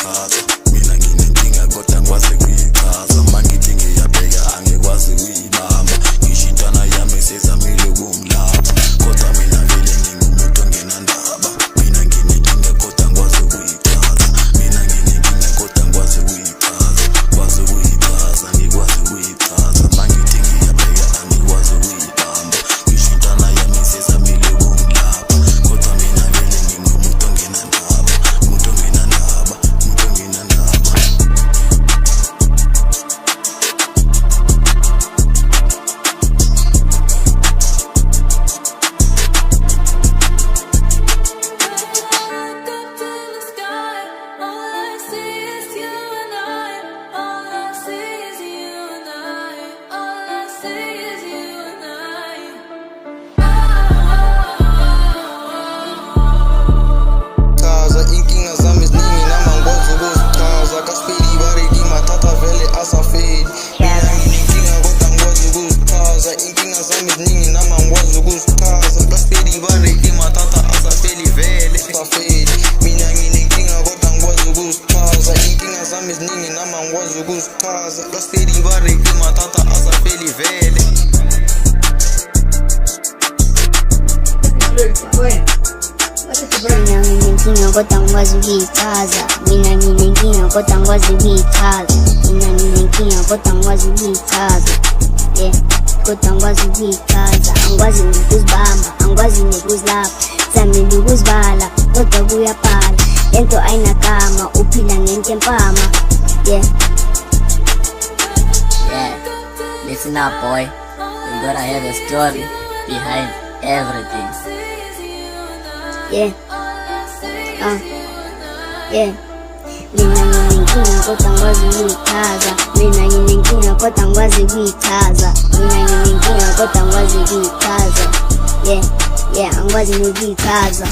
kuyichaza. Mina nginenkinga kodwa ngikwazi kuyichaza. Mangithi ngiyabheka angikwazi kuyibamba. Ngishintana yami sezamile ukumlapha, kodwa mina vele ngingumuntu ongenandaba. Mina nginenkinga kodwa ngikwazi kuyichaza. Mina nginenkinga kodwa ngikwazi kuyichaza. Ngikwazi kuyichaza, ngikwazi kuyichaza. Mangithi ngiyabheka angikwazi kuyibamba. Ngishintana yami sezamile ukumlapha, kodwa mina vele ngingumuntu ongenandaba. Umuntu ongenandaba, umuntu ongenandaba. Inkinga zami ziningi nama ngikwazi ukuzichaza. Kaspedi bareki mathatha vele asafeli. Mina nginenkinga kodwa ngikwazi ukuzichaza. Inkinga zami ziningi nama ngikwazi ukuzichaza. Kaspedi bareki mathatha asafeli vele asafeli. Mina nginenkinga kodwa ngikwazi ukuzichaza. Inkinga zami ziningi nama ngikwazi ukuzichaza. Kaspedi bareki mathatha asafeli vele. Mina nginenkinga kodwa ngikwazi kuyichaza. Mina nginenkinga kodwa ngikwazi kuyichaza. Mina nginenkinga kodwa ngikwazi kuyichaza. Kodwa ngikwazi kuyichaza. Angikwazi ukuzibamba, angikwazi nokuzilapha. Zamile ukuzibala kodwa kuyabhala. Lento ayinagama, uphila ngento empama. Listen up, boy. You gotta have a story behind everything. Mina nginenkinga kodwa ngikwazi kuyichaza. Mina nginenkinga kodwa ngikwazi kuyichaza. Mina nginenkinga kodwa ngikwazi kuyichaza. Angikwazi nokuyichaza.